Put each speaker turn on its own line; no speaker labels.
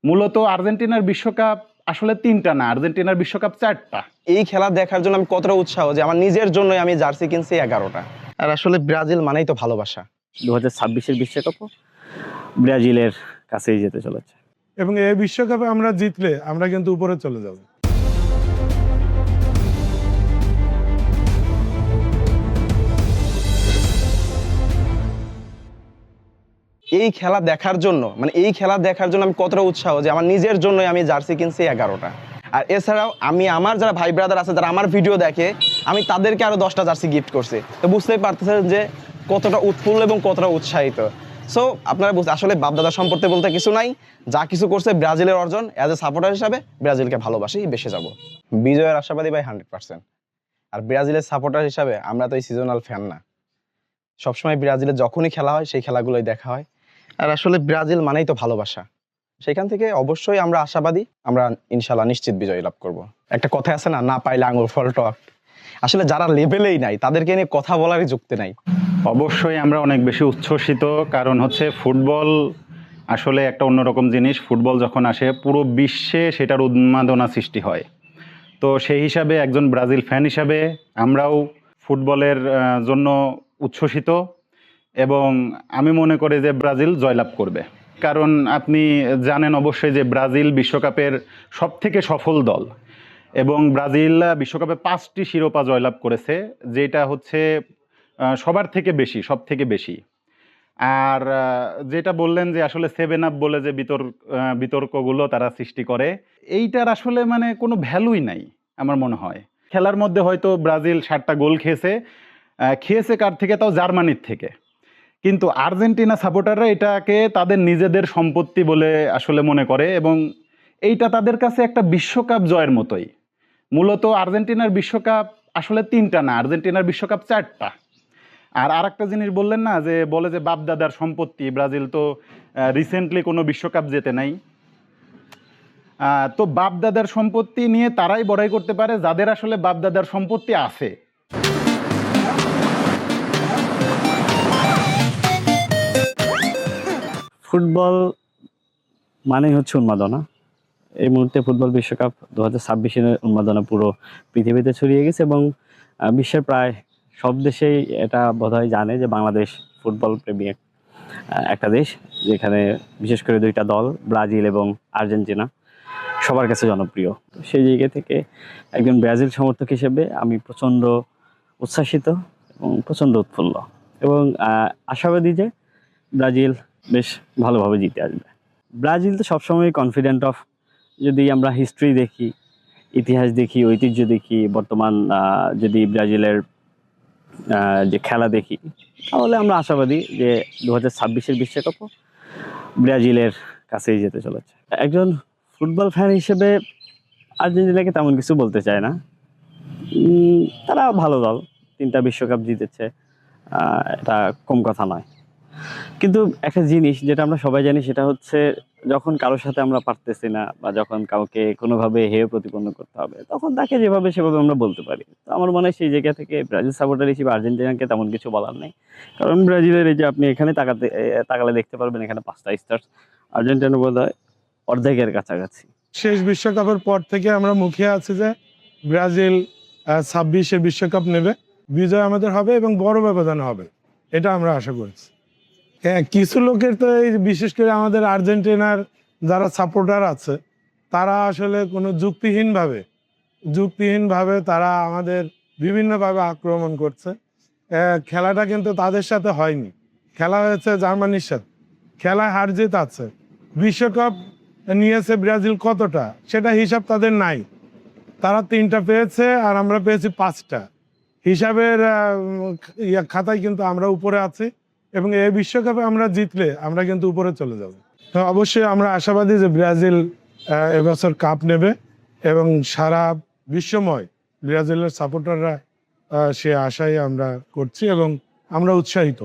মূলত আর্জেন্টিনার বিশ্বকাপ আসলে ৩টা না, আর্জেন্টিনার বিশ্বকাপ 4টা।
এই খেলা দেখার জন্য আমি কতটা উৎসাহ যে আমার নিজের জন্যই আমি জার্সি কিনছি 11টা। আর আসলে ব্রাজিল মানেই তো ভালোবাসা।
2026-এর বিশ্বকাপও ব্রাজিলের কাছেই যেতে চলেছে
এবং এই বিশ্বকাপে আমরা জিতলে আমরা কিন্তু উপরে চলে যাব।
এই খেলা দেখার জন্য আমি কতটা উৎসাহ যে আমার নিজের জন্যই আমি জার্সি কিনছি 11টা। আর এছাড়াও আমি আমার যারা ভাই ব্রাদার আছে যারা আমার ভিডিও দেখে আমি তাদেরকে আরো 10টা জার্সি গিফট করছি। তো বুঝতেই পারতেছেন যে কতটা উৎফুল্ল এবং কতটা উৎসাহিত। সো আপনারা আসলে বাপদাদা সম্পর্কে বলতে কিছু নাই, যা কিছু করছে ব্রাজিলের অর্জন। অ্যাজ এ সাপোর্টার হিসাবে ব্রাজিলকে ভালোবাসি, বেশে যাব। বিজয়ের আশাবাদী ভাই 100%। আর ব্রাজিলের সাপোর্টার হিসাবে আমরা তো এই সিজনাল ফ্যান না, সবসময় ব্রাজিলের যখনই খেলা হয় সেই খেলাগুলোই দেখা হয়। আর আসলে ব্রাজিল মানেই তো ভালোবাসা, সেখান থেকে অবশ্যই আমরা আশাবাদী, আমরা ইনশাল্লাহ নিশ্চিত বিজয় লাভ করব। একটা কথা আছে না, না পাইলে আঙুর ফল টক। আসলে যারা লেভেলেই নাই তাদেরকে নিয়ে কথা বলারই যুক্তি নাই।
অবশ্যই আমরা অনেক বেশি উচ্ছ্বসিত, কারণ হচ্ছে ফুটবল আসলে একটা অন্যরকম জিনিস। ফুটবল যখন আসে পুরো বিশ্বে সেটার উন্মাদনা সৃষ্টি হয়। তো সেই হিসাবে একজন ব্রাজিল ফ্যান হিসাবে আমরাও ফুটবলের জন্য উচ্ছ্বসিত, এবং আমি মনে করি যে ব্রাজিল জয়লাভ করবে। কারণ আপনি জানেন অবশ্যই যে ব্রাজিল বিশ্বকাপের সবথেকে সফল দল, এবং ব্রাজিল বিশ্বকাপে 5টি শিরোপা জয়লাভ করেছে, যেটা হচ্ছে সবার থেকে বেশি, সব থেকে বেশি। আর যেটা বললেন যে আসলে 7 আপ বলে যে বিতর্কগুলো তারা সৃষ্টি করে, এইটার আসলে মানে কোনো ভ্যালুই নাই আমার মনে হয়। খেলার মধ্যে হয়তো ব্রাজিল 7টা গোল খেয়েছে কার থেকে? তাও জার্মানির থেকে। কিন্তু আর্জেন্টিনা সাপোর্টাররা এটাকে তাদের নিজেদের সম্পত্তি বলে আসলে মনে করে, এবং এইটা তাদের কাছে একটা বিশ্বকাপ জয়ের মতোই। মূলত আর্জেন্টিনার বিশ্বকাপ আসলে 3টা না, আর্জেন্টিনার বিশ্বকাপ 4টা। আর আরেকটা জিনিস বললেন না, যে বলে যে বাপদাদার সম্পত্তি, ব্রাজিল তো রিসেন্টলি কোনো বিশ্বকাপ জেতে নাই। তো বাপদাদার সম্পত্তি নিয়ে তারাই বড়াই করতে পারে যাদের আসলে বাপদাদার সম্পত্তি আছে।
ফুটবল মানেই হচ্ছে উন্মাদনা। এই মুহূর্তে ফুটবল বিশ্বকাপ 2026-এর উন্মাদনা পুরো পৃথিবীতে ছড়িয়ে গেছে, এবং বিশ্বের প্রায় সব দেশেই এটা বোধহয় জানে যে বাংলাদেশ ফুটবল প্রেমী একটা দেশ, যেখানে বিশেষ করে 2টা দল ব্রাজিল এবং আর্জেন্টিনা সবার কাছে জনপ্রিয়। সেই জায়গা থেকে একজন ব্রাজিল সমর্থক হিসেবে আমি প্রচণ্ড উচ্ছ্বাসিত এবং প্রচণ্ড উৎফুল্ল, এবং আশাবাদী যে ব্রাজিল বেশ ভালোভাবে জিতে আসবে। ব্রাজিল তো সবসময় কনফিডেন্ট অফ, যদি আমরা হিস্ট্রি দেখি, ইতিহাস দেখি, ঐতিহ্য দেখি, বর্তমান যদি ব্রাজিলের যে খেলা দেখি, তাহলে আমরা আশাবাদী যে 2026-এর বিশ্বকাপও ব্রাজিলের কাছেই যেতে চলেছে। একজন ফুটবল ফ্যান হিসেবে আর্জেন্টিনাকে তেমন কিছু বলতে চায় না। তারা ভালো দল, 3টা বিশ্বকাপ জিতেছে, এটা কম কথা নয়। কিন্তু একটা জিনিস যেটা আমরা সবাই জানি, সেটা হচ্ছে যখন কারোর সাথে আমরা পারতেছি না, বা যখন কাউকে কোনোভাবে হেয় প্রতিপন্ন করতে হবে, তখন তাকে যেভাবে সেভাবে আমরা বলতে পারি। তো আমার মনে হয় সেই জায়গা থেকে ব্রাজিল সাপোর্টার হিসেবে আর্জেন্টিনাকে তেমন কিছু বলার নেই। কারণ ব্রাজিলের এই যে আপনি এখানে তাকালে দেখতে পারবেন, এখানে 5টা স্টার, আর্জেন্টিনা বোধহয় অর্ধেকের কাছাকাছি।
শেষ বিশ্বকাপের পর থেকে আমরা মুখিয়ে আছি যে ব্রাজিল 26-এ বিশ্বকাপ নেবে, বিজয় আমাদের হবে এবং বড় ব্যবধানে হবে, এটা আমরা আশা করছি। হ্যাঁ, কিছু লোকের তো এই বিশেষ করে আমাদের আর্জেন্টিনার যারা সাপোর্টার আছে, তারা আসলে কোনো যুক্তিহীনভাবে তারা আমাদের বিভিন্নভাবে আক্রমণ করছে। খেলাটা কিন্তু তাদের সাথে হয়নি, খেলা হয়েছে জার্মানির সাথে, খেলায় হার জিত আছে। বিশ্বকাপ নিয়েছে ব্রাজিল কতটা, সেটা হিসাব তাদের নাই। তারা 3টা পেয়েছে আর আমরা পেয়েছি 5টা। হিসাবের খাতায় কিন্তু আমরা উপরে আছি, এবং এই বিশ্বকাপে আমরা জিতলে আমরা কিন্তু উপরে চলে যাব। অবশ্যই আমরা আশাবাদী যে ব্রাজিল এবছর কাপ নেবে, এবং সারা বিশ্বময় ব্রাজিলের সাপোর্টাররা সে আশাই আমরা করছি, এবং আমরা উৎসাহিত।